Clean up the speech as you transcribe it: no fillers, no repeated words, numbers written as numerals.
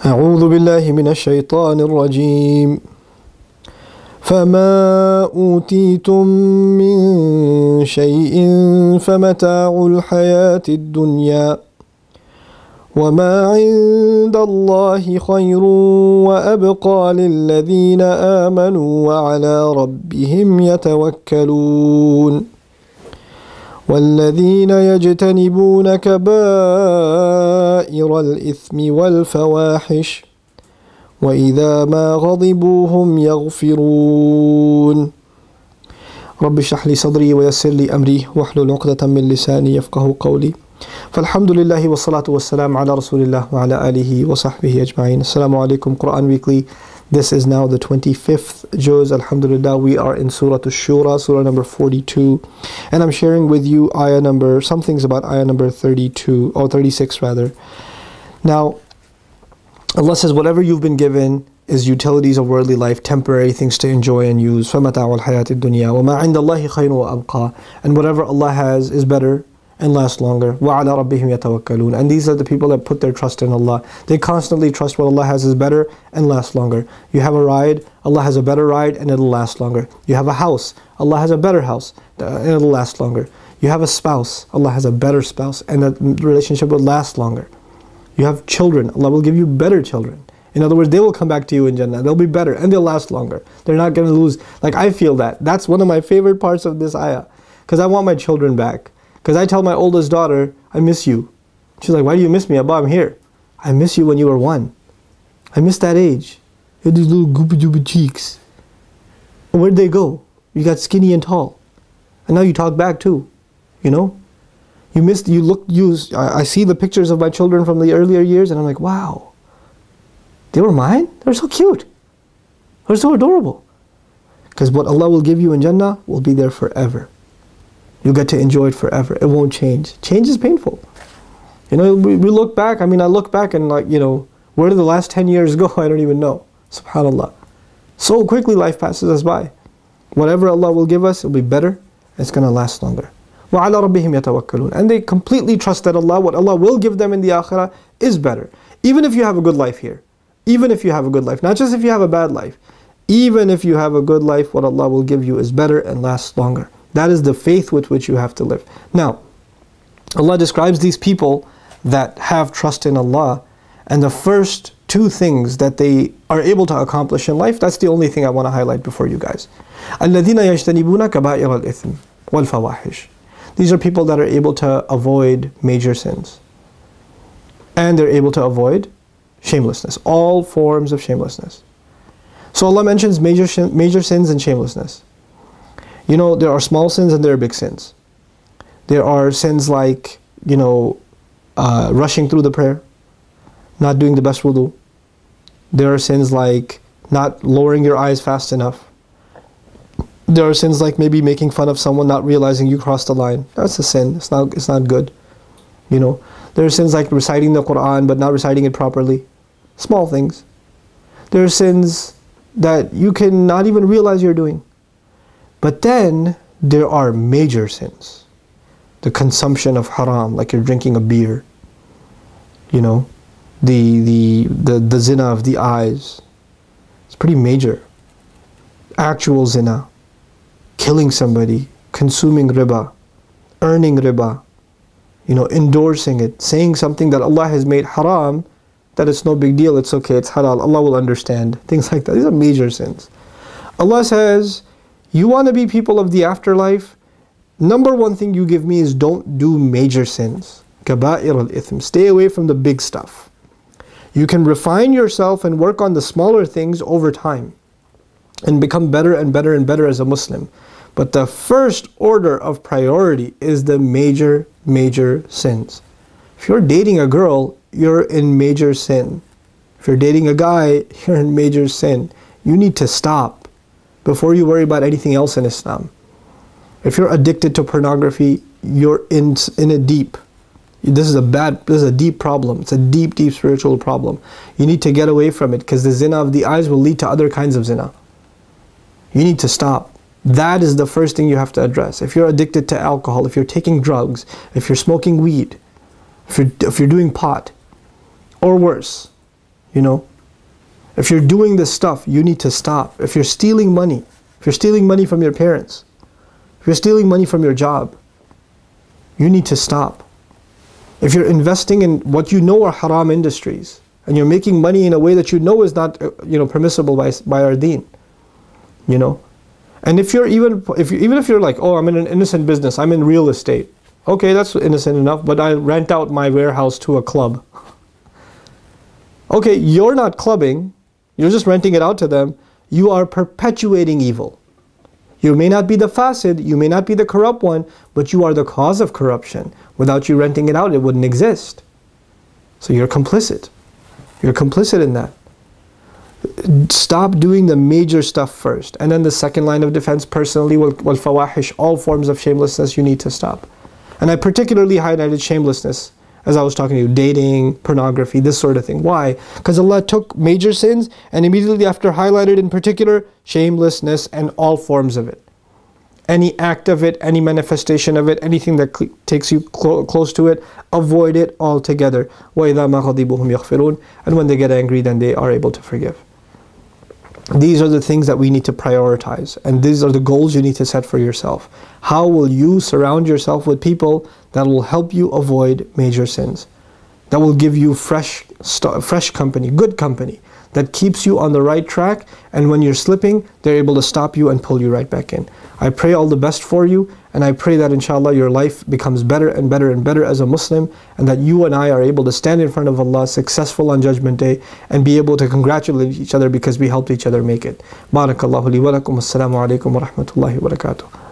أعوذ بالله من الشيطان الرجيم فما أوتيتم من شيء فمتاع الحياة الدنيا وما عند الله خير وأبقى للذين آمنوا وعلى ربهم يتوكلون والذين يجتنبون كبائر الإثم والفواحش وإذا ما غضبوا هم يغفرون رب اشرح لي صدري ويسر لي أمري واحلل عقدة من لساني يفقه قولي فالحمد لله والصلاة والسلام على رسول الله وعلى آله وصحبه أجمعين. Assalamu alaikum. Quran Weekly. This is now the 25th juz. Alhamdulillah, we are in Surah Ash-Shura, Surah number 42. And I'm sharing with you ayah number, some things about ayah number 32, or 36 rather. Now, Allah says, whatever you've been given is utilities of worldly life, temporary things to enjoy and use. فَمَتَاعُ الْحَيَاةِ الدُّنْيَا وَمَا عِنْدَ اللَّهِ خَيْرٌ وَأَبْقَى. And whatever Allah has is better and last longer. وَعَلَى رَبِّهِمْ يَتَوَكَّلُونَ. And these are the people that put their trust in Allah. They constantly trust what Allah has is better and lasts longer. You have a ride, Allah has a better ride and it'll last longer. You have a house, Allah has a better house and it'll last longer. You have a spouse, Allah has a better spouse and that relationship will last longer. You have children, Allah will give you better children. In other words, they will come back to you in Jannah. They'll be better and they'll last longer. They're not going to lose. Like, I feel that. That's one of my favorite parts of this ayah. Because I want my children back. Because I tell my oldest daughter, I miss you. She's like, why do you miss me? Abba, I'm here. I miss you when you were 1. I miss that age. You had these little goopy doopy cheeks. Where'd they go? You got skinny and tall. And now you talk back too. You know? I see the pictures of my children from the earlier years and I'm like, wow. They were mine? They're so cute. They're so adorable. Because what Allah will give you in Jannah will be there forever. You'll get to enjoy it forever. It won't change. Change is painful. You know, we look back. I mean, I look back and like, you know, where did the last 10 years go? I don't even know. SubhanAllah. So quickly life passes us by. Whatever Allah will give us, it'll be better. It's going to last longer. وَعَلَى رَبِّهِمْ يَتَوَكَّلُونَ. And they completely trust that Allah, what Allah will give them in the akhirah is better. Even if you have a good life here. Even if you have a good life. Not just if you have a bad life. Even if you have a good life, what Allah will give you is better and lasts longer. That is the faith with which you have to live. Now, Allah describes these people that have trust in Allah, and the first 2 things that they are able to accomplish in life, that's the only thing I want to highlight before you guys. الَّذِينَ يَجْتَنِبُونَ كَبَائِرَ الْإِثْمِ وَالْفَوَاحِشِ. These are people that are able to avoid major sins. And they're able to avoid shamelessness. All forms of shamelessness. So Allah mentions major sins and shamelessness. You know, there are small sins and there are big sins. There are sins like, you know, rushing through the prayer, not doing the best wudu. There are sins like not lowering your eyes fast enough. There are sins like maybe making fun of someone, not realizing you crossed the line. That's a sin. It's not good. You know, there are sins like reciting the Quran but not reciting it properly. Small things. There are sins that you can not even realize you're doing. But then there are major sins. The consumption of haram, like you're drinking a beer. You know, the zina of the eyes. It's pretty major. Actual zina. Killing somebody. Consuming riba. Earning riba. You know, endorsing it. Saying something that Allah has made haram, that it's no big deal, it's okay, it's halal, Allah will understand. Things like that. These are major sins. Allah says, you want to be people of the afterlife? Number 1 thing you give me is don't do major sins. Kaba'ir al-ithm. Stay away from the big stuff. You can refine yourself and work on the smaller things over time and become better and better and better as a Muslim. But the first order of priority is the major sins. If you're dating a girl, you're in major sin. If you're dating a guy, you're in major sin. You need to stop before you worry about anything else in Islam. If you're addicted to pornography, you're in it deep. This is a deep problem. It's a deep spiritual problem. You need to get away from it because the zina of the eyes will lead to other kinds of zina. You need to stop. That is the first thing you have to address. If you're addicted to alcohol, if you're taking drugs, if you're smoking weed, if you're doing pot, or worse, You know, if you're doing this stuff, you need to stop. If you're stealing money, if you're stealing money from your parents, if you're stealing money from your job, you need to stop. If you're investing in what you know are haram industries, and you're making money in a way that you know is not, permissible by our deen, you know. And if you're even if you're like, oh, I'm in an innocent business, I'm in real estate. Okay, that's innocent enough, but I rent out my warehouse to a club. Okay, you're not clubbing, you're just renting it out to them. You are perpetuating evil. You may not be the fasid, you may not be the corrupt one, but you are the cause of corruption. Without you renting it out, it wouldn't exist. So you're complicit. You're complicit in that. Stop doing the major stuff first. And then the second line of defense, personally, wal fawahish, all forms of shamelessness, you need to stop. And I particularly highlighted shamelessness as I was talking to you, dating, pornography, this sort of thing. Why? Because Allah took major sins and immediately after highlighted in particular, shamelessness and all forms of it. Any act of it, any manifestation of it, anything that takes you close to it, avoid it altogether. وَإِذَا مَا غَضِبُهُمْ يَغْفِرُونَ. And when they get angry, then they are able to forgive. These are the things that we need to prioritize, and these are the goals you need to set for yourself. How will you surround yourself with people that will help you avoid major sins? That will give you fresh company, good company, that keeps you on the right track, and when you're slipping, they're able to stop you and pull you right back in. I pray all the best for you, and I pray that inshallah your life becomes better and better and better as a Muslim, and that you and I are able to stand in front of Allah successful on Judgment Day and be able to congratulate each other because we helped each other make it. Barakallahu li wa lakum. Assalamu alaikum wa rahmatullahi wa barakatuh.